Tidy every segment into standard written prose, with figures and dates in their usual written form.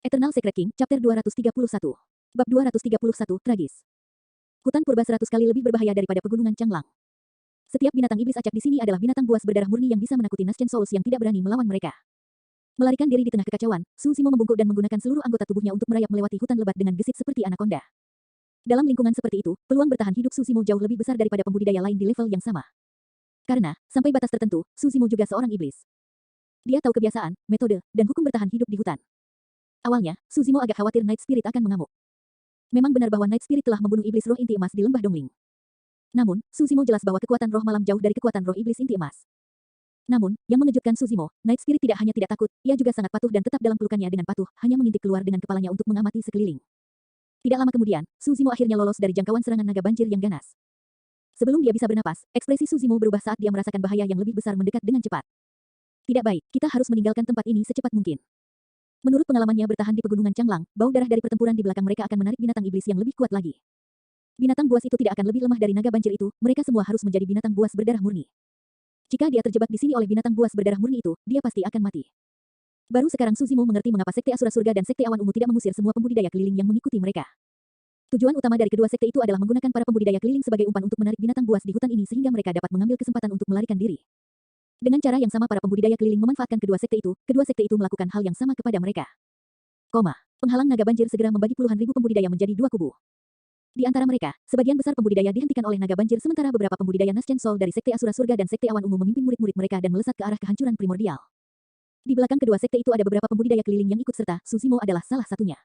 Eternal Secret King, Chapter 231. Bab 231, Tragis. Hutan purba 100 kali lebih berbahaya daripada pegunungan Changlang. Setiap binatang iblis acak di sini adalah binatang buas berdarah murni yang bisa menakuti Nascent Souls yang tidak berani melawan mereka. Melarikan diri di tengah kekacauan, Su Zimo membungkuk dan menggunakan seluruh anggota tubuhnya untuk merayap melewati hutan lebat dengan gesit seperti anaconda. Dalam lingkungan seperti itu, peluang bertahan hidup Su Zimo jauh lebih besar daripada pembudidaya lain di level yang sama. Karena, sampai batas tertentu, Su Zimo juga seorang iblis. Dia tahu kebiasaan, metode, dan hukum bertahan hidup di hutan. Awalnya, Su Zimo agak khawatir Night Spirit akan mengamuk. Memang benar bahwa Night Spirit telah membunuh iblis roh inti emas di lembah Dongling. Namun, Su Zimo jelas bahwa kekuatan roh malam jauh dari kekuatan roh iblis inti emas. Namun, yang mengejutkan Su Zimo, Night Spirit tidak hanya tidak takut, ia juga sangat patuh dan tetap dalam pelukannya dengan patuh, hanya mengintip keluar dengan kepalanya untuk mengamati sekeliling. Tidak lama kemudian, Su Zimo akhirnya lolos dari jangkauan serangan naga banjir yang ganas. Sebelum dia bisa bernapas, ekspresi Su Zimo berubah saat dia merasakan bahaya yang lebih besar mendekat dengan cepat. Tidak baik, kita harus meninggalkan tempat ini secepat mungkin. Menurut pengalamannya bertahan di pegunungan Changlang, bau darah dari pertempuran di belakang mereka akan menarik binatang iblis yang lebih kuat lagi. Binatang buas itu tidak akan lebih lemah dari naga banjir itu, mereka semua harus menjadi binatang buas berdarah murni. Jika dia terjebak di sini oleh binatang buas berdarah murni itu, dia pasti akan mati. Baru sekarang Su Zimo mengerti mengapa Sekte Asura Surga dan Sekte Awan Ungu tidak mengusir semua pembudidaya keliling yang mengikuti mereka. Tujuan utama dari kedua sekte itu adalah menggunakan para pembudidaya keliling sebagai umpan untuk menarik binatang buas di hutan ini sehingga mereka dapat mengambil kesempatan untuk melarikan diri. Dengan cara yang sama para pembudidaya keliling memanfaatkan kedua sekte itu melakukan hal yang sama kepada mereka. Penghalang naga banjir segera membagi puluhan ribu pembudidaya menjadi dua kubu. Di antara mereka, sebagian besar pembudidaya dihentikan oleh naga banjir sementara beberapa pembudidaya Nascent Soul dari Sekte Asura Surga dan Sekte Awan Ungu memimpin murid-murid mereka dan melesat ke arah kehancuran primordial. Di belakang kedua sekte itu ada beberapa pembudidaya keliling yang ikut serta, Su Zimo adalah salah satunya.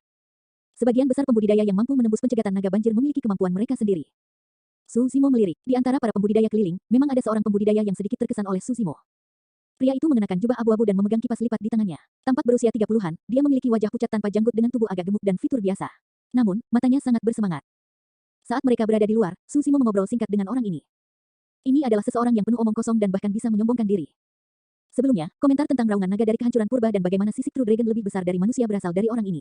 Sebagian besar pembudidaya yang mampu menembus pencegatan naga banjir memiliki kemampuan mereka sendiri. Su Zimo melirik, di antara para pembudidaya keliling, memang ada seorang pembudidaya yang sedikit terkesan oleh Su Zimo. Pria itu mengenakan jubah abu-abu dan memegang kipas lipat di tangannya. Tampak berusia 30-an, dia memiliki wajah pucat tanpa janggut dengan tubuh agak gemuk dan fitur biasa. Namun, matanya sangat bersemangat. Saat mereka berada di luar, Su Zimo mengobrol singkat dengan orang ini. Ini adalah seseorang yang penuh omong kosong dan bahkan bisa menyombongkan diri. Sebelumnya, komentar tentang raungan naga dari kehancuran purba dan bagaimana sisik True Dragon lebih besar dari manusia berasal dari orang ini.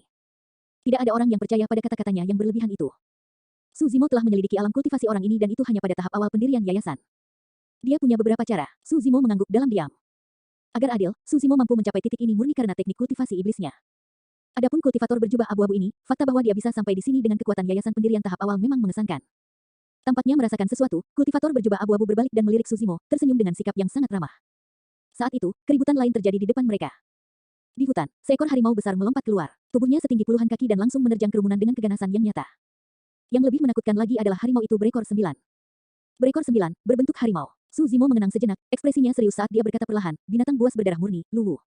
Tidak ada orang yang percaya pada kata-katanya yang berlebihan itu. Su Zimo telah menyelidiki alam kultivasi orang ini dan itu hanya pada tahap awal pendirian yayasan. Dia punya beberapa cara. Su Zimo mengangguk dalam diam. Agar adil, Su Zimo mampu mencapai titik ini murni karena teknik kultivasi iblisnya. Adapun kultivator berjubah abu-abu ini, fakta bahwa dia bisa sampai di sini dengan kekuatan yayasan pendirian tahap awal memang mengesankan. Tampaknya merasakan sesuatu, kultivator berjubah abu-abu berbalik dan melirik Su Zimo, tersenyum dengan sikap yang sangat ramah. Saat itu, keributan lain terjadi di depan mereka. Di hutan, seekor harimau besar melompat keluar. Tubuhnya setinggi puluhan kaki dan langsung menerjang kerumunan dengan keganasan yang nyata. Yang lebih menakutkan lagi adalah harimau itu berekor 9. Berekor 9, berbentuk harimau. Su Zimo mengenang sejenak, ekspresinya serius saat dia berkata perlahan, binatang buas berdarah murni, Luwu.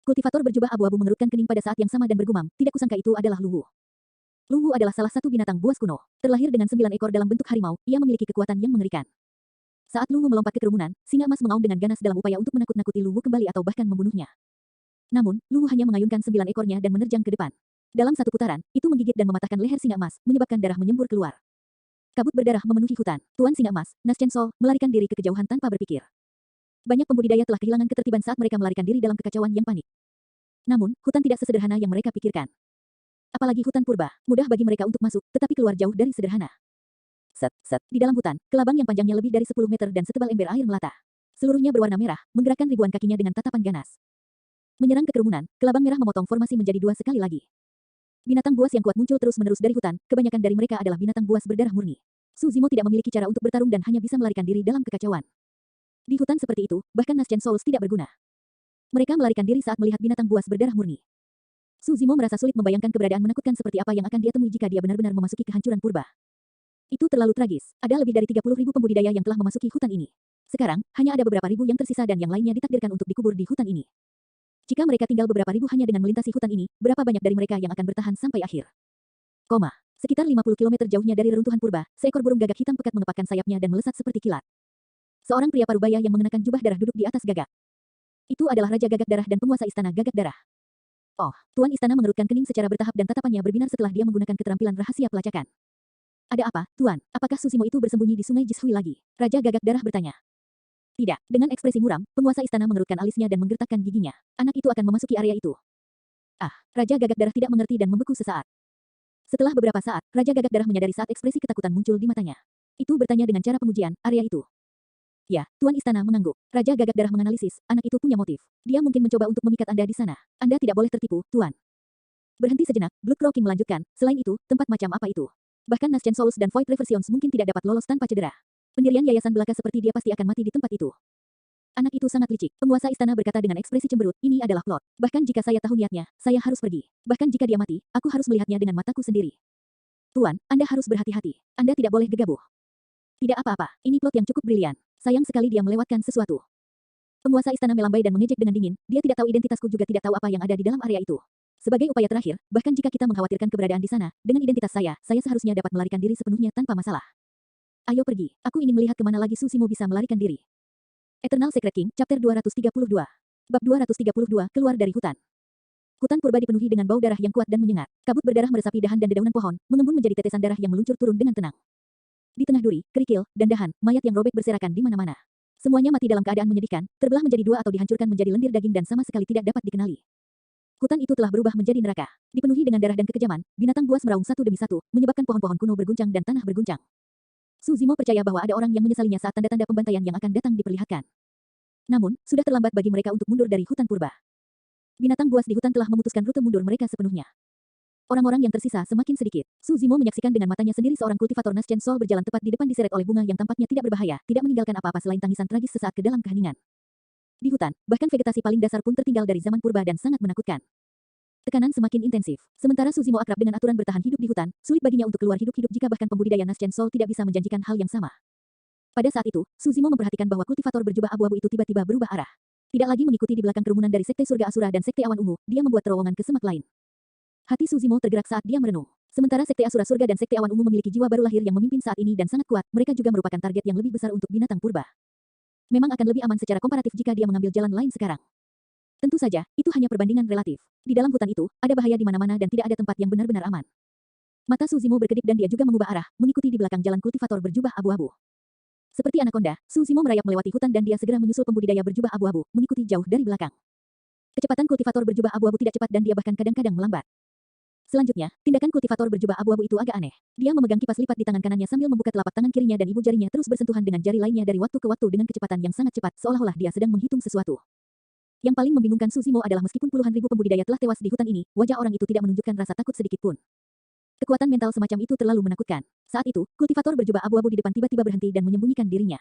Kultivator berjubah abu-abu mengerutkan kening pada saat yang sama dan bergumam, tidak kusangka itu adalah Luwu. Luwu adalah salah satu binatang buas kuno. Terlahir dengan 9 ekor dalam bentuk harimau, ia memiliki kekuatan yang mengerikan. Saat Luwu melompat ke kerumunan, singa emas mengaum dengan ganas dalam upaya untuk menakut-nakuti Luwu kembali atau bahkan membunuhnya. Namun, Luwu hanya mengayunkan 9 ekornya dan menerjang ke depan. Dalam satu putaran, itu menggigit dan mematahkan leher singa emas, menyebabkan darah menyembur keluar. Kabut berdarah memenuhi hutan. Tuan Singa Emas, Nascent Soul, melarikan diri ke kejauhan tanpa berpikir. Banyak pembudidaya telah kehilangan ketertiban saat mereka melarikan diri dalam kekacauan yang panik. Namun, hutan tidak sesederhana yang mereka pikirkan. Apalagi hutan purba, mudah bagi mereka untuk masuk, tetapi keluar jauh dari sederhana. Set. Di dalam hutan, kelabang yang panjangnya lebih dari 10 meter dan setebal ember air melata. Seluruhnya berwarna merah, menggerakkan ribuan kakinya dengan tatapan ganas. Menyerang ke kerumunan, kelabang merah memotong formasi menjadi 2 sekali lagi. Binatang buas yang kuat muncul terus-menerus dari hutan, kebanyakan dari mereka adalah binatang buas berdarah murni. Su Zimo tidak memiliki cara untuk bertarung dan hanya bisa melarikan diri dalam kekacauan. Di hutan seperti itu, bahkan Nascent Souls tidak berguna. Mereka melarikan diri saat melihat binatang buas berdarah murni. Su Zimo merasa sulit membayangkan keberadaan menakutkan seperti apa yang akan dia temui jika dia benar-benar memasuki kehancuran purba. Itu terlalu tragis. Ada lebih dari 30.000 pembudidaya yang telah memasuki hutan ini. Sekarang, hanya ada beberapa ribu yang tersisa dan yang lainnya ditakdirkan untuk dikubur di hutan ini. Jika mereka tinggal beberapa ribu hanya dengan melintasi hutan ini, berapa banyak dari mereka yang akan bertahan sampai akhir? Sekitar 50 km jauhnya dari reruntuhan purba, seekor burung gagak hitam pekat mengepakkan sayapnya dan melesat seperti kilat. Seorang pria parubaya yang mengenakan jubah darah duduk di atas gagak. Itu adalah Raja Gagak Darah dan penguasa istana Gagak Darah. Oh, Tuan Istana mengerutkan kening secara bertahap dan tatapannya berbinar setelah dia menggunakan keterampilan rahasia pelacakan. Ada apa, Tuan? Apakah Su Zimo itu bersembunyi di sungai Jishui lagi? Raja Gagak Darah bertanya. Tidak, dengan ekspresi muram, penguasa istana mengerutkan alisnya dan menggertakkan giginya. Anak itu akan memasuki area itu. Raja Gagak Darah tidak mengerti dan membeku sesaat. Setelah beberapa saat, Raja Gagak Darah menyadari saat ekspresi ketakutan muncul di matanya. Itu bertanya dengan cara pengujian, area itu. Ya, Tuan Istana mengangguk. Raja Gagak Darah menganalisis, anak itu punya motif. Dia mungkin mencoba untuk memikat Anda di sana. Anda tidak boleh tertipu, Tuan. Berhenti sejenak, Blood Crow King melanjutkan, selain itu, tempat macam apa itu? Bahkan Nascent Souls dan Void Reversions mungkin tidak dapat lolos tanpa cedera. Pendirian yayasan belaka seperti dia pasti akan mati di tempat itu. Anak itu sangat licik. Penguasa istana berkata dengan ekspresi cemberut, ini adalah plot. Bahkan jika saya tahu niatnya, saya harus pergi. Bahkan jika dia mati, aku harus melihatnya dengan mataku sendiri. Tuan, Anda harus berhati-hati. Anda tidak boleh gegabah. Tidak apa-apa, ini plot yang cukup brilian. Sayang sekali dia melewatkan sesuatu. Penguasa istana melambai dan mengejek dengan dingin, dia tidak tahu identitasku juga tidak tahu apa yang ada di dalam area itu. Sebagai upaya terakhir, bahkan jika kita mengkhawatirkan keberadaan di sana, dengan identitas saya seharusnya dapat melarikan diri sepenuhnya tanpa masalah. Ayo pergi, aku ingin melihat kemana lagi Susimo bisa melarikan diri. Eternal Secret King, Chapter 232. Bab 232, keluar dari hutan. Hutan purba dipenuhi dengan bau darah yang kuat dan menyengat. Kabut berdarah meresapi dahan dan dedaunan pohon, mengembun menjadi tetesan darah yang meluncur turun dengan tenang. Di tengah duri, kerikil, dan dahan, mayat yang robek berserakan di mana-mana. Semuanya mati dalam keadaan menyedihkan, terbelah menjadi dua atau dihancurkan menjadi lendir daging dan sama sekali tidak dapat dikenali. Hutan itu telah berubah menjadi neraka. Dipenuhi dengan darah dan kekejaman, binatang buas meraung satu demi satu, menyebabkan pohon-pohon kuno berguncang dan tanah berguncang. Susimo percaya bahwa ada orang yang menyesalinya saat tanda-tanda pembantaian yang akan datang diperlihatkan. Namun, sudah terlambat bagi mereka untuk mundur dari hutan purba. Binatang buas di hutan telah memutuskan rute mundur mereka sepenuhnya. Orang-orang yang tersisa semakin sedikit. Susimo menyaksikan dengan matanya sendiri seorang kultivator Nascent Soul berjalan tepat di depan diseret oleh bunga yang tampaknya tidak berbahaya, tidak meninggalkan apa-apa selain tangisan tragis sesaat ke dalam keheningan. Di hutan, bahkan vegetasi paling dasar pun tertinggal dari zaman purba dan sangat menakutkan. Tekanan semakin intensif. Sementara Susimo akrab dengan aturan bertahan hidup di hutan, sulit baginya untuk keluar hidup-hidup jika bahkan pembudidaya Nascent Soul tidak bisa menjanjikan hal yang sama. Pada saat itu, Susimo memperhatikan bahwa kultivator berjubah abu-abu itu tiba-tiba berubah arah. Tidak lagi mengikuti di belakang kerumunan dari Sekte Surga Asura dan Sekte Awan Ungu, dia membuat terowongan ke semak lain. Hati Susimo tergerak saat dia merenung. Sementara Sekte Asura Surga dan Sekte Awan Ungu memiliki jiwa baru lahir yang memimpin saat ini dan sangat kuat, mereka juga merupakan target yang lebih besar untuk binatang purba. Memang akan lebih aman secara komparatif jika dia mengambil jalan lain sekarang. Tentu saja, itu hanya perbandingan relatif. Di dalam hutan itu, ada bahaya di mana-mana dan tidak ada tempat yang benar-benar aman. Mata Susimo berkedip dan dia juga mengubah arah, mengikuti di belakang jalan kultivator berjubah abu-abu. Seperti anaconda, Susimo merayap melewati hutan dan dia segera menyusul pembudidaya berjubah abu-abu, mengikuti jauh dari belakang. Kecepatan kultivator berjubah abu-abu tidak cepat dan dia bahkan kadang-kadang melambat. Selanjutnya, tindakan kultivator berjubah abu-abu itu agak aneh. Dia memegang kipas lipat di tangan kanannya sambil membuka telapak tangan kirinya dan ibu jarinya terus bersentuhan dengan jari lainnya dari waktu ke waktu dengan kecepatan yang sangat cepat, seolah-olah dia sedang menghitung sesuatu. Yang paling membingungkan Susimo adalah meskipun puluhan ribu pembudidaya telah tewas di hutan ini, wajah orang itu tidak menunjukkan rasa takut sedikit pun. Kekuatan mental semacam itu terlalu menakutkan. Saat itu, kultivator berjubah abu-abu di depan tiba-tiba berhenti dan menyembunyikan dirinya.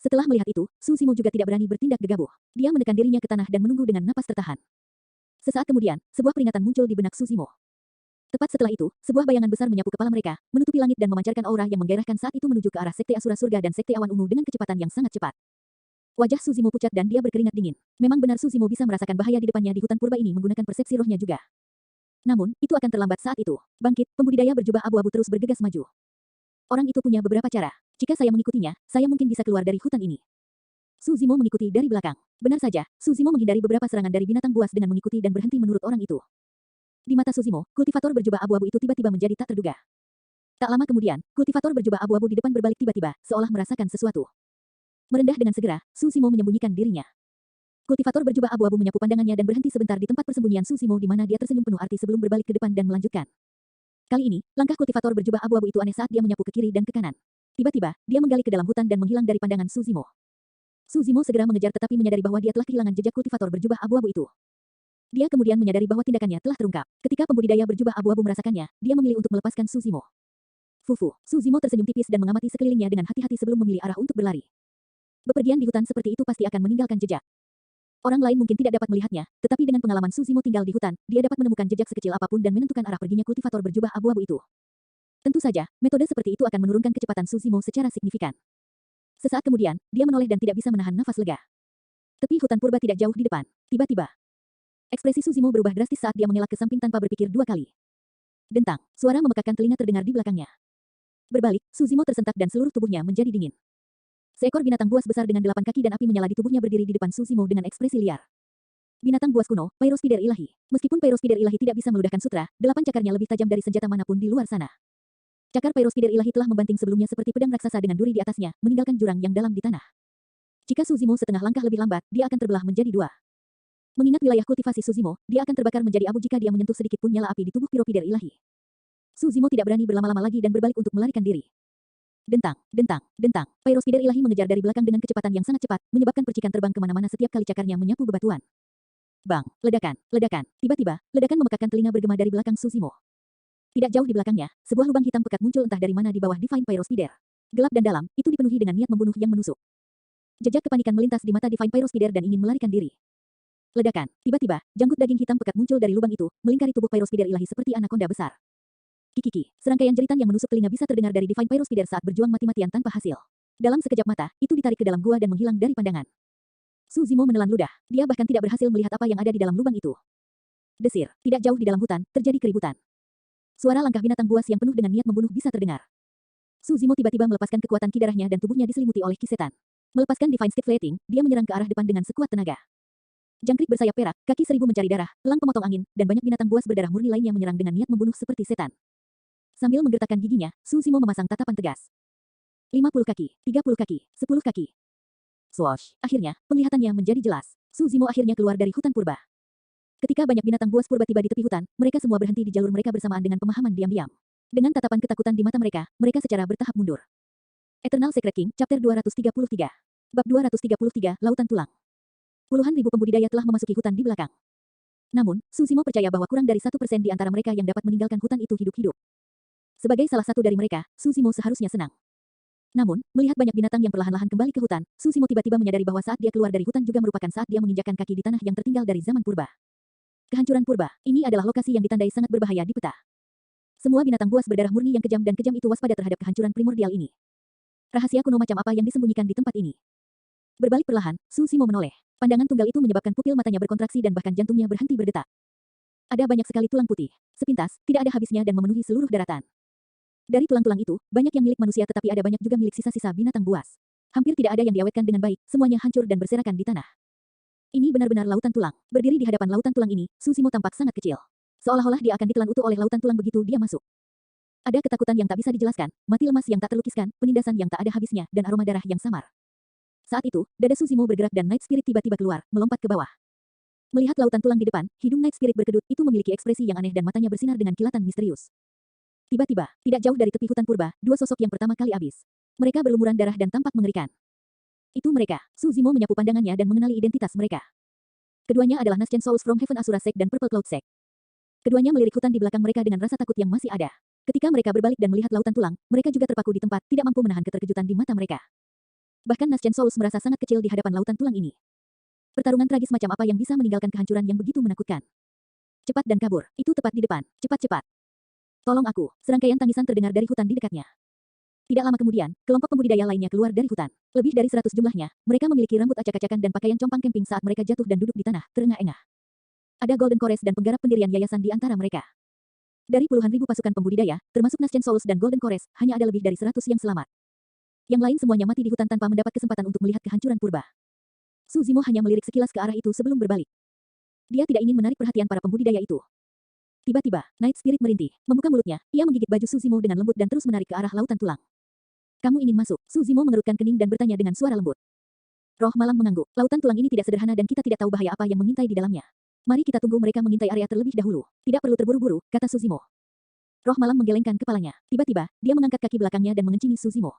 Setelah melihat itu, Susimo juga tidak berani bertindak gegabah. Dia menekan dirinya ke tanah dan menunggu dengan napas tertahan. Sesaat kemudian, sebuah peringatan muncul di benak Susimo. Tepat setelah itu, sebuah bayangan besar menyapu kepala mereka, menutupi langit dan memancarkan aura yang menggairahkan saat itu menuju ke arah Sekte Asura Surga dan Sekte Awan Ungu dengan kecepatan yang sangat cepat. Wajah Susimo pucat dan dia berkeringat dingin. Memang benar Susimo bisa merasakan bahaya di depannya di hutan purba ini menggunakan persepsi rohnya juga. Namun, itu akan terlambat saat itu. Bangkit, pembudidaya berjubah abu-abu terus bergegas maju. Orang itu punya beberapa cara. Jika saya mengikutinya, saya mungkin bisa keluar dari hutan ini. Susimo mengikuti dari belakang. Benar saja, Susimo menghindari beberapa serangan dari binatang buas dengan mengikuti dan berhenti menurut orang itu. Di mata Susimo, kultivator berjubah abu-abu itu tiba-tiba menjadi tak terduga. Tak lama kemudian, kultivator berjubah abu-abu di depan berbalik tiba-tiba, seolah merasakan sesuatu. Merendah dengan segera, Susimo menyembunyikan dirinya. Kultivator berjubah abu-abu menyapu pandangannya dan berhenti sebentar di tempat persembunyian Susimo di mana dia tersenyum penuh arti sebelum berbalik ke depan dan melanjutkan. Kali ini, langkah kultivator berjubah abu-abu itu aneh saat dia menyapu ke kiri dan ke kanan. Tiba-tiba, dia menggali ke dalam hutan dan menghilang dari pandangan Susimo. Susimo segera mengejar tetapi menyadari bahwa dia telah kehilangan jejak kultivator berjubah abu-abu itu. Dia kemudian menyadari bahwa tindakannya telah terungkap. Ketika pembudidaya berjubah abu-abu merasakannya, dia memilih untuk melepaskan Susimo. Fufu, Susimo tersenyum tipis dan mengamati sekelilingnya dengan hati-hati sebelum memilih arah untuk berlari. Bepergian di hutan seperti itu pasti akan meninggalkan jejak. Orang lain mungkin tidak dapat melihatnya, tetapi dengan pengalaman Susimo tinggal di hutan, dia dapat menemukan jejak sekecil apapun dan menentukan arah perginya kultivator berjubah abu-abu itu. Tentu saja, metode seperti itu akan menurunkan kecepatan Susimo secara signifikan. Sesaat kemudian, dia menoleh dan tidak bisa menahan nafas lega. Tepi hutan purba tidak jauh di depan. Tiba-tiba, ekspresi Susimo berubah drastis saat dia mengelak ke samping tanpa berpikir dua kali. Dentang, suara memekakkan telinga terdengar di belakangnya. Berbalik, Susimo tersentak dan seluruh tubuhnya menjadi dingin. Seekor binatang buas besar dengan 8 kaki dan api menyala di tubuhnya berdiri di depan Susimo dengan ekspresi liar. Binatang buas kuno, Pyrospider ilahi. Meskipun Pyrospider ilahi tidak bisa meludahkan sutra, 8 cakarnya lebih tajam dari senjata manapun di luar sana. Cakar Pyrospider ilahi telah membanting sebelumnya seperti pedang raksasa dengan duri di atasnya, meninggalkan jurang yang dalam di tanah. Jika Susimo setengah langkah lebih lambat, dia akan terbelah menjadi dua. Mengingat wilayah kultivasi Susimo, dia akan terbakar menjadi abu jika dia menyentuh sedikit pun nyala api di tubuh Pyrospider ilahi. Susimo tidak berani berlama-lama lagi dan berbalik untuk melarikan diri. Dentang, dentang, dentang. Pyrospider ilahi mengejar dari belakang dengan kecepatan yang sangat cepat, menyebabkan percikan terbang kemana-mana setiap kali cakarnya menyapu bebatuan. Bang, ledakan, ledakan. Tiba-tiba, ledakan memekakkan telinga bergema dari belakang Suzimo. Tidak jauh di belakangnya, sebuah lubang hitam pekat muncul entah dari mana di bawah Divine Pyrospider. Gelap dan dalam, itu dipenuhi dengan niat membunuh yang menusuk. Jejak kepanikan melintas di mata Divine Pyrospider dan ingin melarikan diri. Ledakan. Tiba-tiba, janggut daging hitam pekat muncul dari lubang itu, melingkari tubuh Pyrospider ilahi seperti anakonda besar. Kikiki. Serangkaian jeritan yang menusuk telinga bisa terdengar dari Divine Pyrospider saat berjuang mati-matian tanpa hasil. Dalam sekejap mata, itu ditarik ke dalam gua dan menghilang dari pandangan. Suzimo menelan ludah. Dia bahkan tidak berhasil melihat apa yang ada di dalam lubang itu. Desir. Tidak jauh di dalam hutan, terjadi keributan. Suara langkah binatang buas yang penuh dengan niat membunuh bisa terdengar. Suzimo tiba-tiba melepaskan kekuatan ki darahnya dan tubuhnya diselimuti oleh ki setan. Melepaskan Divine Stick Flating, dia menyerang ke arah depan dengan sekuat tenaga. Jangkrik bersayap perak, kaki seribu mencari darah, elang pemotong angin, dan banyak binatang buas berdarah murni lainnya menyerang dengan niat membunuh seperti setan. Sambil menggertakkan giginya, Suzimo memasang tatapan tegas. 50 kaki, 30 kaki, 10 kaki. Swoosh! Akhirnya, penglihatannya menjadi jelas. Suzimo akhirnya keluar dari hutan purba. Ketika banyak binatang buas purba tiba di tepi hutan, mereka semua berhenti di jalur mereka bersamaan dengan pemahaman diam-diam. Dengan tatapan ketakutan di mata mereka, mereka secara bertahap mundur. Eternal Secret King, Chapter 233. Bab 233, Lautan Tulang. Puluhan ribu pembudidaya telah memasuki hutan di belakang. Namun, Suzimo percaya bahwa kurang dari 1% di antara mereka yang dapat meninggalkan hutan itu hidup-hidup. Sebagai salah satu dari mereka, Suzimo seharusnya senang. Namun, melihat banyak binatang yang perlahan-lahan kembali ke hutan, Suzimo tiba-tiba menyadari bahwa saat dia keluar dari hutan juga merupakan saat dia menginjakkan kaki di tanah yang tertinggal dari zaman purba. Kehancuran purba, ini adalah lokasi yang ditandai sangat berbahaya di peta. Semua binatang buas berdarah murni yang kejam dan kejam itu waspada terhadap kehancuran primordial ini. Rahasia kuno macam apa yang disembunyikan di tempat ini? Berbalik perlahan, Suzimo menoleh. Pandangan tunggal itu menyebabkan pupil matanya berkontraksi dan bahkan jantungnya berhenti berdetak. Ada banyak sekali tulang putih. Sepintas, tidak ada habisnya dan memenuhi seluruh daratan. Dari tulang-tulang itu, banyak yang milik manusia tetapi ada banyak juga milik sisa-sisa binatang buas. Hampir tidak ada yang diawetkan dengan baik, semuanya hancur dan berserakan di tanah. Ini benar-benar lautan tulang. Berdiri di hadapan lautan tulang ini, Suzimo tampak sangat kecil. Seolah-olah dia akan ditelan utuh oleh lautan tulang begitu dia masuk. Ada ketakutan yang tak bisa dijelaskan, mati lemas yang tak terlukiskan, penindasan yang tak ada habisnya, dan aroma darah yang samar. Saat itu, dada Suzimo bergerak dan Night Spirit tiba-tiba keluar, melompat ke bawah. Melihat lautan tulang di depan, hidung Night Spirit berkedut, itu memiliki ekspresi yang aneh dan matanya bersinar dengan kilatan misterius. Tiba-tiba, tidak jauh dari tepi hutan purba, dua sosok yang pertama kali habis. Mereka berlumuran darah dan tampak mengerikan. Itu mereka. Suzimo menyapu pandangannya dan mengenali identitas mereka. Keduanya adalah Nascent Souls from Heaven Asura Sect dan Purple Cloud Sect. Keduanya melirik hutan di belakang mereka dengan rasa takut yang masih ada. Ketika mereka berbalik dan melihat lautan tulang, mereka juga terpaku di tempat, tidak mampu menahan keterkejutan di mata mereka. Bahkan Nascent Souls merasa sangat kecil di hadapan lautan tulang ini. Pertarungan tragis macam apa yang bisa meninggalkan kehancuran yang begitu menakutkan? Cepat dan kabur, itu tepat di depan, cepat-cepat. Tolong aku, serangkaian tangisan terdengar dari hutan di dekatnya. Tidak lama kemudian, kelompok pembudidaya lainnya keluar dari hutan. Lebih dari 100 jumlahnya, mereka memiliki rambut acak-acakan dan pakaian compang camping saat mereka jatuh dan duduk di tanah, terengah-engah. Ada Golden Chorus dan penggarap pendirian yayasan di antara mereka. Dari puluhan ribu pasukan pembudidaya, termasuk Nascent Souls dan Golden Chorus, hanya ada lebih dari 100 yang selamat. Yang lain semuanya mati di hutan tanpa mendapat kesempatan untuk melihat kehancuran purba. Suzimo hanya melirik sekilas ke arah itu sebelum berbalik. Dia tidak ingin menarik perhatian para pembudidaya itu. Tiba-tiba, Night Spirit merintih, membuka mulutnya, ia menggigit baju Suzimo dengan lembut dan terus menarik ke arah lautan tulang. Kamu ingin masuk? Suzimo mengerutkan kening dan bertanya dengan suara lembut. Roh malam mengangguk, lautan tulang ini tidak sederhana dan kita tidak tahu bahaya apa yang mengintai di dalamnya. Mari kita tunggu mereka mengintai area terlebih dahulu. Tidak perlu terburu-buru, kata Suzimo. Roh malam menggelengkan kepalanya. Tiba-tiba, dia mengangkat kaki belakangnya dan mengencingi Suzimo.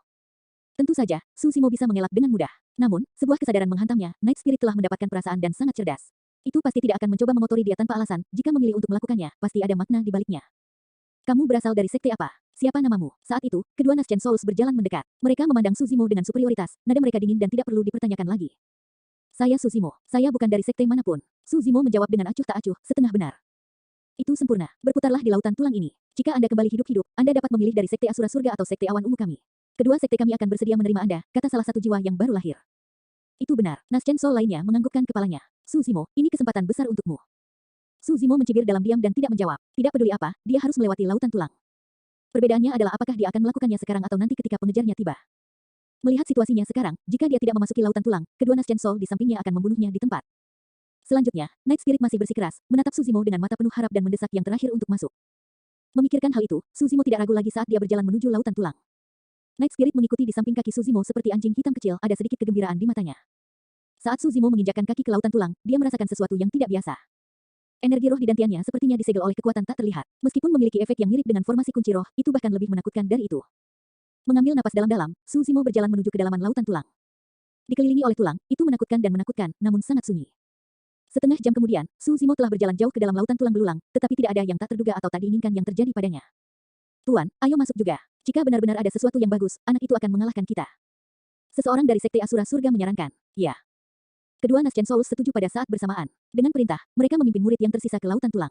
Tentu saja, Suzimo bisa mengelak dengan mudah. Namun, sebuah kesadaran menghantamnya, Night Spirit telah mendapatkan perasaan dan sangat cerdas. Itu pasti tidak akan mencoba mengotori dia tanpa alasan, jika memilih untuk melakukannya, pasti ada makna di baliknya. Kamu berasal dari sekte apa? Siapa namamu? Saat itu, kedua Nascent Souls berjalan mendekat. Mereka memandang Suzimo dengan superioritas, nada mereka dingin dan tidak perlu dipertanyakan lagi. Saya Suzimo, saya bukan dari sekte manapun. Suzimo menjawab dengan acuh tak acuh, setengah benar. Itu sempurna, berputarlah di lautan tulang ini. Jika Anda kembali hidup-hidup, Anda dapat memilih dari sekte Asura Surga atau sekte awan ungu kami. Kedua sekte kami akan bersedia menerima Anda, kata salah satu jiwa yang baru lahir. Itu benar, Nascent Soul lainnya menganggukkan kepalanya. Suzimo, ini kesempatan besar untukmu. Suzimo mencibir dalam diam dan tidak menjawab. Tidak peduli apa, dia harus melewati lautan tulang. Perbedaannya adalah apakah dia akan melakukannya sekarang atau nanti ketika pengejarnya tiba. Melihat situasinya sekarang, jika dia tidak memasuki lautan tulang, kedua Nascent Soul di sampingnya akan membunuhnya di tempat. Selanjutnya, Night Spirit masih bersikeras, menatap Suzimo dengan mata penuh harap dan mendesak yang terakhir untuk masuk. Memikirkan hal itu, Suzimo tidak ragu lagi saat dia berjalan menuju lautan tulang. Night Spirit mengikuti di samping kaki Suzimo seperti anjing hitam kecil, ada sedikit kegembiraan di matanya. Saat Suzimo menginjakkan kaki ke lautan tulang, dia merasakan sesuatu yang tidak biasa. Energi roh di dantiannya sepertinya disegel oleh kekuatan tak terlihat. Meskipun memiliki efek yang mirip dengan formasi kunci roh, itu bahkan lebih menakutkan dari itu. Mengambil napas dalam-dalam, Suzimo berjalan menuju kedalaman lautan tulang. Dikelilingi oleh tulang, itu menakutkan dan menakutkan, namun sangat sunyi. Setengah jam kemudian, Su Zimo telah berjalan jauh ke dalam lautan tulang belulang, tetapi tidak ada yang tak terduga atau tak diinginkan yang terjadi padanya. Tuan, ayo masuk juga. Jika benar-benar ada sesuatu yang bagus, anak itu akan mengalahkan kita. Seseorang dari Sekte Asura Surga menyarankan. Ya. Kedua Nascent Souls setuju pada saat bersamaan. Dengan perintah, mereka memimpin murid yang tersisa ke lautan tulang.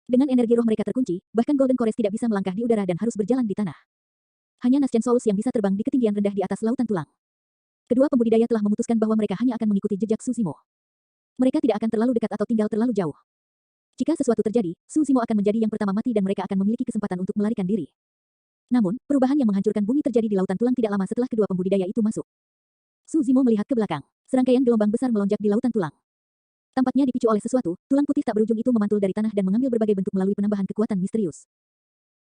Dengan energi roh mereka terkunci, bahkan Golden Chorus tidak bisa melangkah di udara dan harus berjalan di tanah. Hanya Nascent Souls yang bisa terbang di ketinggian rendah di atas lautan tulang. Kedua pembudidaya telah memutuskan bahwa mereka hanya akan mengikuti jejak Su Zimo. Mereka tidak akan terlalu dekat atau tinggal terlalu jauh. Jika sesuatu terjadi, Su Zimo akan menjadi yang pertama mati dan mereka akan memiliki kesempatan untuk melarikan diri. Namun, perubahan yang menghancurkan bumi terjadi di lautan tulang tidak lama setelah kedua pembudidaya itu masuk. Su Zimo melihat ke belakang. Serangkaian gelombang besar melonjak di lautan tulang. Tampaknya dipicu oleh sesuatu, tulang putih tak berujung itu memantul dari tanah dan mengambil berbagai bentuk melalui penambahan kekuatan misterius.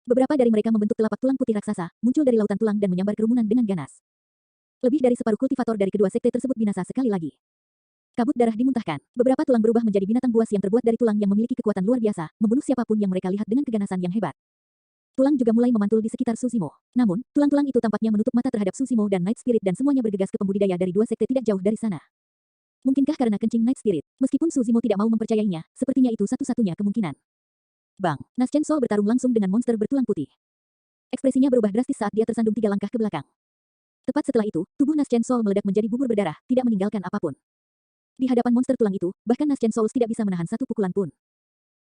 Beberapa dari mereka membentuk telapak tulang putih raksasa, muncul dari lautan tulang dan menyambar kerumunan dengan ganas. Lebih dari separuh kultivator dari kedua sekte tersebut binasa sekali lagi. Kabut darah dimuntahkan. Beberapa tulang berubah menjadi binatang buas yang terbuat dari tulang yang memiliki kekuatan luar biasa, membunuh siapapun yang mereka lihat dengan keganasan yang hebat. Tulang juga mulai memantul di sekitar Su Zimo. Namun, tulang-tulang itu tampaknya menutup mata terhadap Su Zimo dan Night Spirit dan semuanya bergegas ke pembudidaya dari dua sekte tidak jauh dari sana. Mungkinkah karena kencing Night Spirit? Meskipun Su Zimo tidak mau mempercayainya, sepertinya itu satu-satunya kemungkinan. Bang, Nascent Soul bertarung langsung dengan monster bertulang putih. Ekspresinya berubah drastis saat dia tersandung 3 langkah ke belakang. Tepat setelah itu, tubuh Nascent Soul meledak menjadi bubur berdarah, tidak meninggalkan apapun. Di hadapan monster tulang itu, bahkan Nascent Souls tidak bisa menahan satu pukulan pun.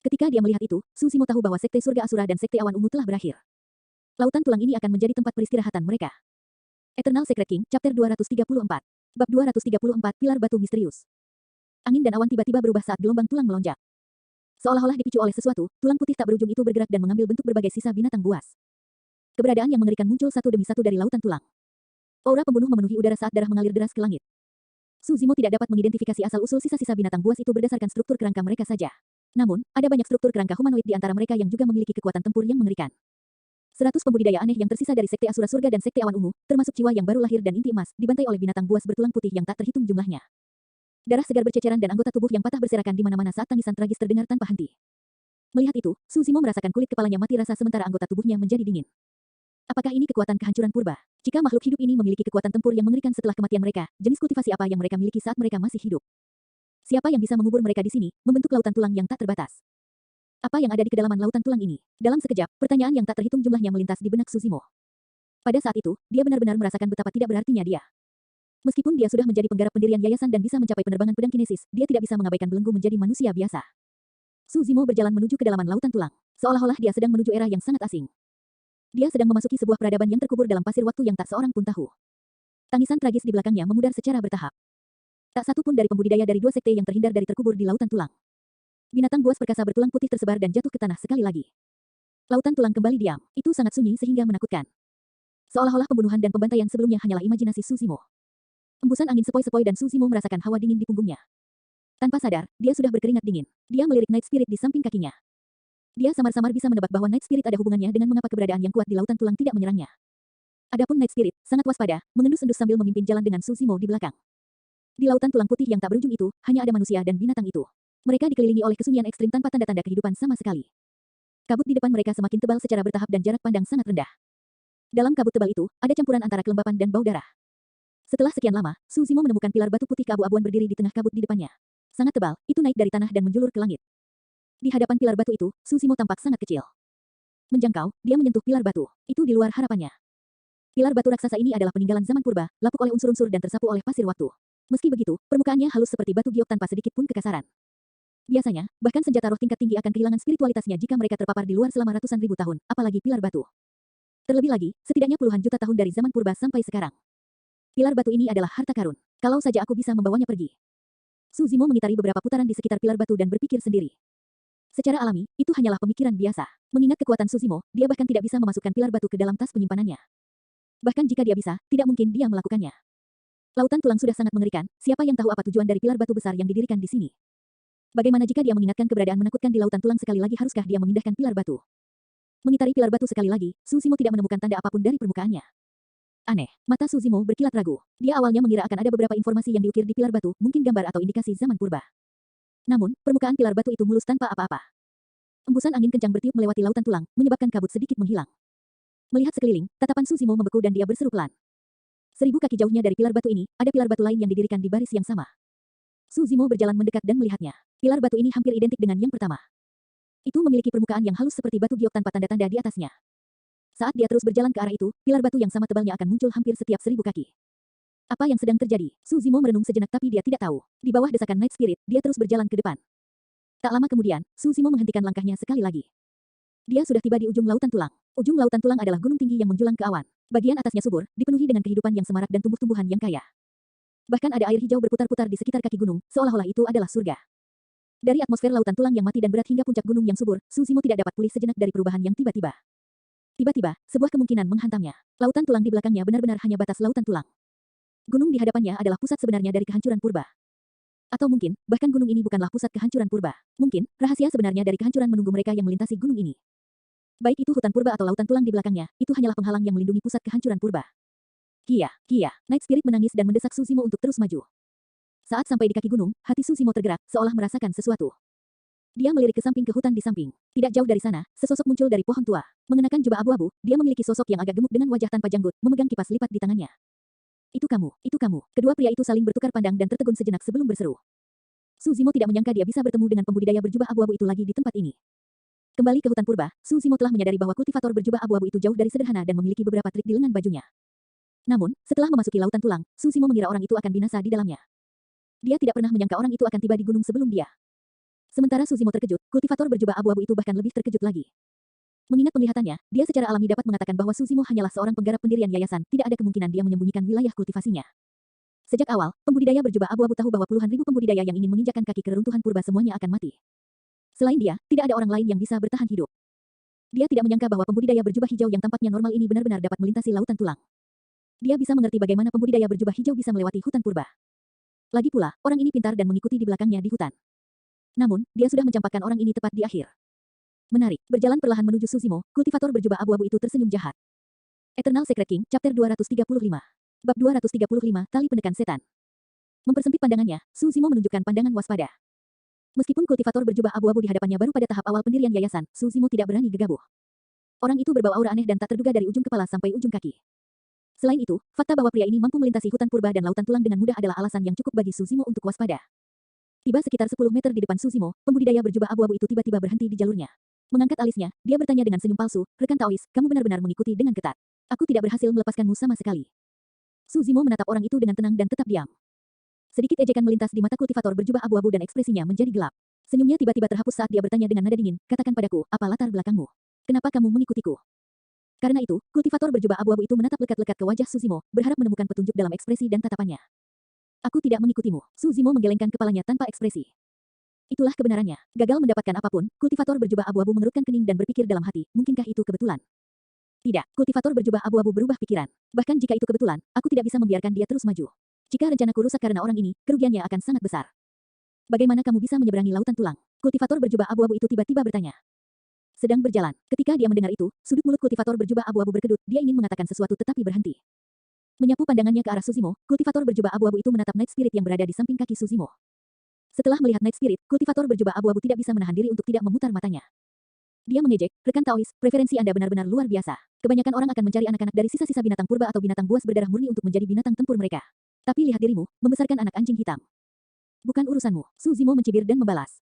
Ketika dia melihat itu, Su Zimo tahu bahwa Sekte Surga Asura dan Sekte Awan Ungu telah berakhir. Lautan tulang ini akan menjadi tempat peristirahatan mereka. Eternal Secret King, Chapter 234. Bab 234, Pilar Batu Misterius. Angin dan awan tiba-tiba berubah saat gelombang tulang melonjak. Seolah-olah dipicu oleh sesuatu, tulang putih tak berujung itu bergerak dan mengambil bentuk berbagai sisa binatang buas. Keberadaan yang mengerikan muncul satu demi satu dari lautan tulang. Aura pembunuh memenuhi udara saat darah mengalir deras ke langit. Su Zimo tidak dapat mengidentifikasi asal-usul sisa-sisa binatang buas itu berdasarkan struktur kerangka mereka saja. Namun, ada banyak struktur kerangka humanoid di antara mereka yang juga memiliki kekuatan tempur yang mengerikan. 100 pembudidaya aneh yang tersisa dari Sekte Asura Surga dan Sekte Awan Ungu, termasuk jiwa yang baru lahir dan inti emas, dibantai oleh binatang buas bertulang putih yang tak terhitung jumlahnya. Darah segar berceceran dan anggota tubuh yang patah berserakan di mana-mana saat tangisan tragis terdengar tanpa henti. Melihat itu, Su Zimo merasakan kulit kepalanya mati rasa sementara anggota tubuhnya menjadi dingin. Apakah ini kekuatan kehancuran purba? Jika makhluk hidup ini memiliki kekuatan tempur yang mengerikan setelah kematian mereka, jenis kultivasi apa yang mereka miliki saat mereka masih hidup? Siapa yang bisa mengubur mereka di sini, membentuk lautan tulang yang tak terbatas? Apa yang ada di kedalaman lautan tulang ini? Dalam sekejap, pertanyaan yang tak terhitung jumlahnya melintas di benak Su Zimo. Pada saat itu, dia benar-benar merasakan betapa tidak berartinya dia. Meskipun dia sudah menjadi penggarap pendirian yayasan dan bisa mencapai penerbangan pedang kinesis, dia tidak bisa mengabaikan belenggu menjadi manusia biasa. Su Zimo berjalan menuju kedalaman lautan tulang, seolah-olah dia sedang menuju era yang sangat asing. Dia sedang memasuki sebuah peradaban yang terkubur dalam pasir waktu yang tak seorang pun tahu. Tangisan tragis di belakangnya memudar secara bertahap. Tak satu pun dari pembudidaya dari dua sekte yang terhindar dari terkubur di lautan tulang. Binatang buas perkasa bertulang putih tersebar dan jatuh ke tanah sekali lagi. Lautan tulang kembali diam. Itu sangat sunyi sehingga menakutkan. Seolah-olah pembunuhan dan pembantaian sebelumnya hanyalah imajinasi Su Zimo. Embusan angin sepoi-sepoi dan Su Zimo merasakan hawa dingin di punggungnya. Tanpa sadar, dia sudah berkeringat dingin. Dia melirik Night Spirit di samping kakinya. Dia samar-samar bisa menebak bahwa Night Spirit ada hubungannya dengan mengapa keberadaan yang kuat di lautan tulang tidak menyerangnya. Adapun Night Spirit, sangat waspada, mengendus-endus sambil memimpin jalan dengan Su Zimo di belakang. Di lautan tulang putih yang tak berujung itu, hanya ada manusia dan binatang itu. Mereka dikelilingi oleh kesunyian ekstrim tanpa tanda-tanda kehidupan sama sekali. Kabut di depan mereka semakin tebal secara bertahap dan jarak pandang sangat rendah. Dalam kabut tebal itu, ada campuran antara kelembapan dan bau darah. Setelah sekian lama, Su Zimo menemukan pilar batu putih keabu-abuan berdiri di tengah kabut di depannya. Sangat tebal, itu naik dari tanah dan menjulur ke langit. Di hadapan pilar batu itu, Su Zimo tampak sangat kecil. Menjangkau, dia menyentuh pilar batu. Itu di luar harapannya. Pilar batu raksasa ini adalah peninggalan zaman purba, lapuk oleh unsur-unsur dan tersapu oleh pasir waktu. Meski begitu, permukaannya halus seperti batu giok tanpa sedikit pun kekasaran. Biasanya, bahkan senjata roh tingkat tinggi akan kehilangan spiritualitasnya jika mereka terpapar di luar selama ratusan ribu tahun, apalagi pilar batu. Terlebih lagi, setidaknya puluhan juta tahun dari zaman purba sampai sekarang. Pilar batu ini adalah harta karun. Kalau saja aku bisa membawanya pergi. Su Zimo mengitari beberapa putaran di sekitar pilar batu dan berpikir sendiri. Secara alami, itu hanyalah pemikiran biasa. Mengingat kekuatan Su Zimo, dia bahkan tidak bisa memasukkan pilar batu ke dalam tas penyimpanannya. Bahkan jika dia bisa, tidak mungkin dia melakukannya. Lautan tulang sudah sangat mengerikan, siapa yang tahu apa tujuan dari pilar batu besar yang didirikan di sini? Bagaimana jika dia mengingatkan keberadaan menakutkan di lautan tulang sekali lagi, haruskah dia memindahkan pilar batu? Mengitari pilar batu sekali lagi, Su Zimo tidak menemukan tanda apapun dari permukaannya. Aneh, mata Su Zimo berkilat ragu. Dia awalnya mengira akan ada beberapa informasi yang diukir di pilar batu, mungkin gambar atau indikasi zaman purba. Namun, permukaan pilar batu itu mulus tanpa apa-apa. Embusan angin kencang bertiup melewati lautan tulang, menyebabkan kabut sedikit menghilang. Melihat sekeliling, tatapan Su Zimo membeku dan dia berseru pelan. 1000 kaki jauhnya dari pilar batu ini, ada pilar batu lain yang didirikan di baris yang sama. Su Zimo berjalan mendekat dan melihatnya. Pilar batu ini hampir identik dengan yang pertama. Itu memiliki permukaan yang halus seperti batu giok tanpa tanda-tanda di atasnya. Saat dia terus berjalan ke arah itu, pilar batu yang sama tebalnya akan muncul hampir setiap 1000 kaki. Apa yang sedang terjadi? Su Zimo merenung sejenak tapi dia tidak tahu. Di bawah desakan Night Spirit, dia terus berjalan ke depan. Tak lama kemudian, Su Zimo menghentikan langkahnya sekali lagi. Dia sudah tiba di ujung lautan tulang. Ujung lautan tulang adalah gunung tinggi yang menjulang ke awan. Bagian atasnya subur, dipenuhi dengan kehidupan yang semarak dan tumbuh-tumbuhan yang kaya. Bahkan ada air hijau berputar-putar di sekitar kaki gunung, seolah-olah itu adalah surga. Dari atmosfer lautan tulang yang mati dan berat hingga puncak gunung yang subur, Su Zimo tidak dapat pulih sejenak dari perubahan yang tiba-tiba. Tiba-tiba, sebuah kemungkinan menghantamnya. Lautan tulang di belakangnya benar-benar hanya batas lautan tulang. Gunung di hadapannya adalah pusat sebenarnya dari kehancuran purba. Atau mungkin, bahkan gunung ini bukanlah pusat kehancuran purba. Mungkin, rahasia sebenarnya dari kehancuran menunggu mereka yang melintasi gunung ini. Baik itu hutan purba atau lautan tulang di belakangnya, itu hanyalah penghalang yang melindungi pusat kehancuran purba. Kia, Kia, Night Spirit menangis dan mendesak Su Zimo untuk terus maju. Saat sampai di kaki gunung, hati Su Zimo tergerak, seolah merasakan sesuatu. Dia melirik ke samping ke hutan di samping. Tidak jauh dari sana, sesosok muncul dari pohon tua. Mengenakan jubah abu-abu, dia memiliki sosok yang agak gemuk dengan wajah tanpa janggut, memegang kipas lipat di tangannya. Itu kamu, itu kamu. Kedua pria itu saling bertukar pandang dan tertegun sejenak sebelum berseru. Su Zimo tidak menyangka dia bisa bertemu dengan pembudidaya berjubah abu-abu itu lagi di tempat ini. Kembali ke hutan purba, Su Zimo telah menyadari bahwa kultivator berjubah abu-abu itu jauh dari sederhana dan memiliki beberapa trik di lengan bajunya. Namun, setelah memasuki lautan tulang, Su Zimo mengira orang itu akan binasa di dalamnya. Dia tidak pernah menyangka orang itu akan tiba di gunung sebelum dia. Sementara Su Zimo terkejut, kultivator berjubah abu-abu itu bahkan lebih terkejut lagi. Mengingat penglihatannya, dia secara alami dapat mengatakan bahwa Su Zimo hanyalah seorang penggarap pendirian yayasan, tidak ada kemungkinan dia menyembunyikan wilayah kultivasinya. Sejak awal, pembudidaya berjubah abu-abu tahu bahwa puluhan ribu pembudidaya yang ingin menginjakkan kaki ke reruntuhan purba semuanya akan mati. Selain dia, tidak ada orang lain yang bisa bertahan hidup. Dia tidak menyangka bahwa pembudidaya berjubah hijau yang tampaknya normal ini benar-benar dapat melintasi lautan tulang. Dia bisa mengerti bagaimana pembudidaya berjubah hijau bisa melewati hutan purba. Lagi pula, orang ini pintar dan mengikuti di belakangnya di hutan. Namun, dia sudah mencampakkan orang ini tepat di akhir. Menarik, berjalan perlahan menuju Su Zimo, kultivator berjubah abu-abu itu tersenyum jahat. Eternal Secret King, Chapter 235. Bab 235, Tali Penekan Setan. Mempersempit pandangannya, Su Zimo menunjukkan pandangan waspada. Meskipun kultivator berjubah abu-abu di hadapannya baru pada tahap awal pendirian yayasan, Su Zimo tidak berani gegabah. Orang itu berbau aura aneh dan tak terduga dari ujung kepala sampai ujung kaki. Selain itu, fakta bahwa pria ini mampu melintasi hutan purba dan lautan tulang dengan mudah adalah alasan yang cukup bagi Su Zimo untuk waspada. Tiba sekitar 10 meter di depan Su Zimo, pembudidaya berjubah abu-abu itu tiba-tiba berhenti di jalurnya. Mengangkat alisnya, dia bertanya dengan senyum palsu, "Rekan Taois, kamu benar-benar mengikuti dengan ketat. Aku tidak berhasil melepaskanmu sama sekali." Su Zimo menatap orang itu dengan tenang dan tetap diam. Sedikit ejekan melintas di mata kultivator berjubah abu-abu dan ekspresinya menjadi gelap. Senyumnya tiba-tiba terhapus saat dia bertanya dengan nada dingin, "Katakan padaku, apa latar belakangmu? Kenapa kamu mengikutiku?" Karena itu, kultivator berjubah abu-abu itu menatap lekat-lekat ke wajah Su Zimo, berharap menemukan petunjuk dalam ekspresi dan tatapannya. "Aku tidak mengikutimu." Su Zimo menggelengkan kepalanya tanpa ekspresi. Itulah kebenarannya. Gagal mendapatkan apapun, kultivator berjubah abu-abu mengerutkan kening dan berpikir dalam hati, mungkinkah itu kebetulan? Tidak, kultivator berjubah abu-abu berubah pikiran. Bahkan jika itu kebetulan, aku tidak bisa membiarkan dia terus maju. Jika rencanaku rusak karena orang ini, kerugiannya akan sangat besar. Bagaimana kamu bisa menyeberangi lautan tulang? Kultivator berjubah abu-abu itu tiba-tiba bertanya. Sedang berjalan. Ketika dia mendengar itu, sudut mulut kultivator berjubah abu-abu berkedut, dia ingin mengatakan sesuatu tetapi berhenti. Menyapu pandangannya ke arah Su Zimo, kultivator berjubah abu-abu itu menatap Night Spirit yang berada di samping kaki Su Zimo. Setelah melihat Night Spirit, kultivator berjubah abu-abu tidak bisa menahan diri untuk tidak memutar matanya. Dia mengejek, "Rekan Taois, preferensi Anda benar-benar luar biasa. Kebanyakan orang akan mencari anak-anak dari sisa-sisa binatang purba atau binatang buas berdarah murni untuk menjadi binatang tempur mereka. Tapi lihat dirimu, membesarkan anak anjing hitam. Bukan urusanmu." Su Zimo mencibir dan membalas.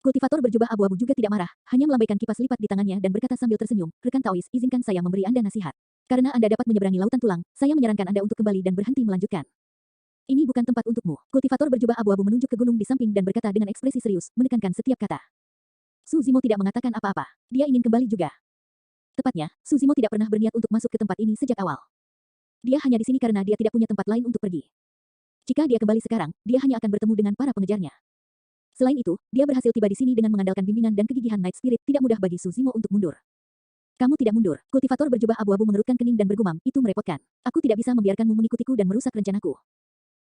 Kultivator berjubah abu-abu juga tidak marah, hanya melambaikan kipas lipat di tangannya dan berkata sambil tersenyum, "Rekan Taois, izinkan saya memberi Anda nasihat. Karena Anda dapat menyeberangi lautan tulang, saya menyarankan Anda untuk kembali dan berhenti melanjutkan. Ini bukan tempat untukmu." Kultivator berjubah abu-abu menunjuk ke gunung di samping dan berkata dengan ekspresi serius, menekankan setiap kata. Su Zimo tidak mengatakan apa-apa. Dia ingin kembali juga. Tepatnya, Su Zimo tidak pernah berniat untuk masuk ke tempat ini sejak awal. Dia hanya di sini karena dia tidak punya tempat lain untuk pergi. Jika dia kembali sekarang, dia hanya akan bertemu dengan para pengejarnya. Selain itu, dia berhasil tiba di sini dengan mengandalkan bimbingan dan kegigihan Night Spirit, tidak mudah bagi Su Zimo untuk mundur. "Kamu tidak mundur." Kultivator berjubah abu-abu mengerutkan kening dan bergumam, "Itu merepotkan. Aku tidak bisa membiarkanmu mengikutiku dan merusak rencanaku.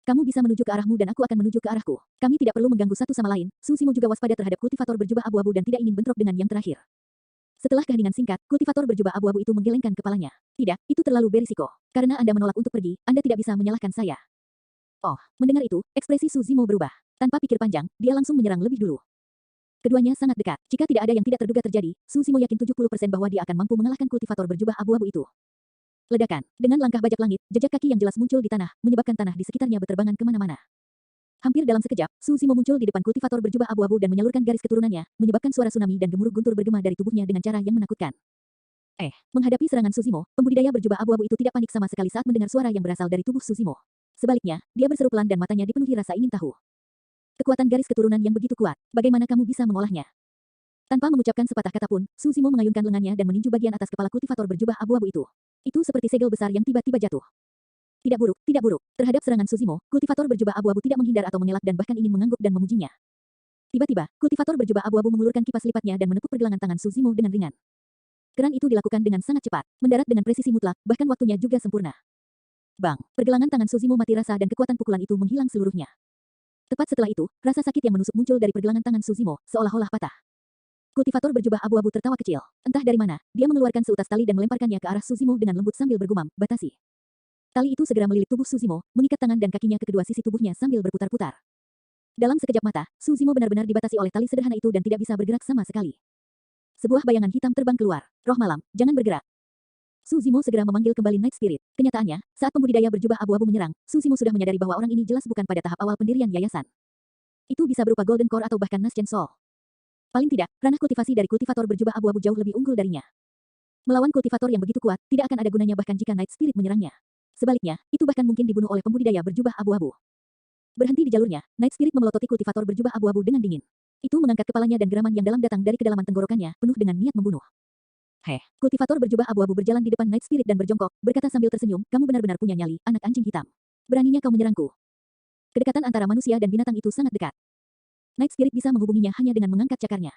Kamu bisa menuju ke arahmu dan aku akan menuju ke arahku. Kami tidak perlu mengganggu satu sama lain." Su Zimo juga waspada terhadap kultivator berjubah abu-abu dan tidak ingin bentrok dengan yang terakhir. Setelah keheningan singkat, kultivator berjubah abu-abu itu menggelengkan kepalanya. "Tidak, itu terlalu berisiko. Karena Anda menolak untuk pergi, Anda tidak bisa menyalahkan saya." Oh, mendengar itu, ekspresi Su Zimo berubah. Tanpa pikir panjang, dia langsung menyerang lebih dulu. Keduanya sangat dekat. Jika tidak ada yang tidak terduga terjadi, Su Zimo yakin 70% bahwa dia akan mampu mengalahkan kultivator berjubah abu-abu itu. Ledakan. Dengan langkah bajak langit, jejak kaki yang jelas muncul di tanah, menyebabkan tanah di sekitarnya berterbangan kemana-mana. Hampir dalam sekejap, Su Zimo muncul di depan kultivator berjubah abu-abu dan menyalurkan garis keturunannya, menyebabkan suara tsunami dan gemuruh guntur bergema dari tubuhnya dengan cara yang menakutkan. Menghadapi serangan Suzimo, pembudidaya berjubah abu-abu itu tidak panik sama sekali saat mendengar suara yang berasal dari tubuh Suzimo. Sebaliknya, dia berseru pelan dan matanya dipenuhi rasa ingin tahu. Kekuatan garis keturunan yang begitu kuat, bagaimana kamu bisa mengolahnya? Tanpa mengucapkan sepatah kata pun, Suzimo mengayunkan lengannya dan meninju bagian atas kepala kultivator berjubah abu-abu itu. Itu seperti segel besar yang tiba-tiba jatuh. Tidak buruk, tidak buruk. Terhadap serangan Suzimo, kultivator berjubah abu-abu tidak menghindar atau mengelak dan bahkan ingin mengangguk dan memujinya. Tiba-tiba, kultivator berjubah abu-abu mengulurkan kipas lipatnya dan menepuk pergelangan tangan Suzimo dengan ringan. Keran itu dilakukan dengan sangat cepat, mendarat dengan presisi mutlak, bahkan waktunya juga sempurna. Bang, pergelangan tangan Suzimo mati rasa dan kekuatan pukulan itu menghilang seluruhnya. Tepat setelah itu, rasa sakit yang menusuk muncul dari pergelangan tangan Suzimo, seolah-olah patah. Kultivator berjubah abu-abu tertawa kecil. Entah dari mana, dia mengeluarkan seutas tali dan melemparkannya ke arah Suzimo dengan lembut sambil bergumam, batasi. Tali itu segera melilit tubuh Suzimo, mengikat tangan dan kakinya ke kedua sisi tubuhnya sambil berputar-putar. Dalam sekejap mata, Suzimo benar-benar dibatasi oleh tali sederhana itu dan tidak bisa bergerak sama sekali. Sebuah bayangan hitam terbang keluar. Roh malam, jangan bergerak. Suzimo segera memanggil kembali Night Spirit. Kenyataannya, saat pembudidaya berjubah abu-abu menyerang, Suzimo sudah menyadari bahwa orang ini jelas bukan pada tahap awal pendirian yayasan. Itu bisa berupa Golden Core atau bahkan Nascent Soul. Paling tidak, ranah kultivasi dari kultivator berjubah abu-abu jauh lebih unggul darinya. Melawan kultivator yang begitu kuat, tidak akan ada gunanya bahkan jika Night Spirit menyerangnya. Sebaliknya, itu bahkan mungkin dibunuh oleh pembudidaya berjubah abu-abu. Berhenti di jalurnya, Night Spirit memelototi kultivator berjubah abu-abu dengan dingin. Itu mengangkat kepalanya dan geraman yang dalam datang dari kedalaman tenggorokannya, penuh dengan niat membunuh. Kultivator berjubah abu-abu berjalan di depan Night Spirit dan berjongkok, berkata sambil tersenyum, kamu benar-benar punya nyali, anak anjing hitam. Beraninya kau menyerangku. Kedekatan antara manusia dan binatang itu sangat dekat. Night Spirit bisa menghubunginya hanya dengan mengangkat cakarnya.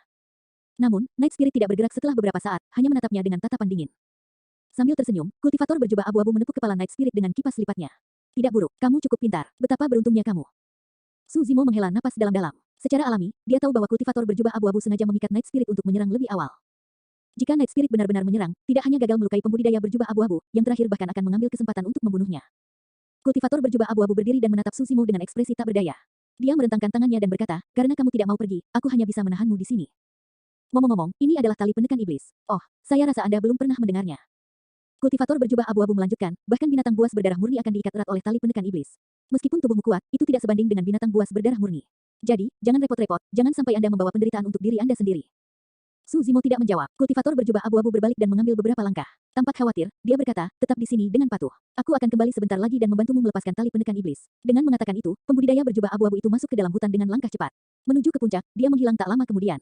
Namun, Night Spirit tidak bergerak setelah beberapa saat, hanya menatapnya dengan tatapan dingin. Sambil tersenyum, kultivator berjubah abu-abu menepuk kepala Night Spirit dengan kipas lipatnya. Tidak buruk, kamu cukup pintar, betapa beruntungnya kamu. Suzimo menghela napas dalam-dalam. Secara alami, dia tahu bahwa kultivator berjubah abu-abu sengaja memikat Night Spirit untuk menyerang lebih awal. Jika Night Spirit benar-benar menyerang, tidak hanya gagal melukai pembudidaya berjubah abu-abu, yang terakhir bahkan akan mengambil kesempatan untuk membunuhnya. Kultivator berjubah abu-abu berdiri dan menatap Suzimo dengan ekspresi tak berdaya. Dia merentangkan tangannya dan berkata, karena kamu tidak mau pergi, aku hanya bisa menahanmu di sini. Ngomong-ngomong, ini adalah tali penekan iblis. Oh, saya rasa Anda belum pernah mendengarnya. Kultivator berjubah abu-abu melanjutkan, bahkan binatang buas berdarah murni akan diikat erat oleh tali penekan iblis. Meskipun tubuhmu kuat, itu tidak sebanding dengan binatang buas berdarah murni. Jadi, jangan repot-repot, jangan sampai Anda membawa penderitaan untuk diri Anda sendiri. Suzimo tidak menjawab. Kultivator berjubah abu-abu berbalik dan mengambil beberapa langkah. Tampak khawatir, dia berkata, tetap di sini dengan patuh. Aku akan kembali sebentar lagi dan membantumu melepaskan tali penekan iblis. Dengan mengatakan itu, pembudidaya berjubah abu-abu itu masuk ke dalam hutan dengan langkah cepat. Menuju ke puncak, dia menghilang tak lama kemudian.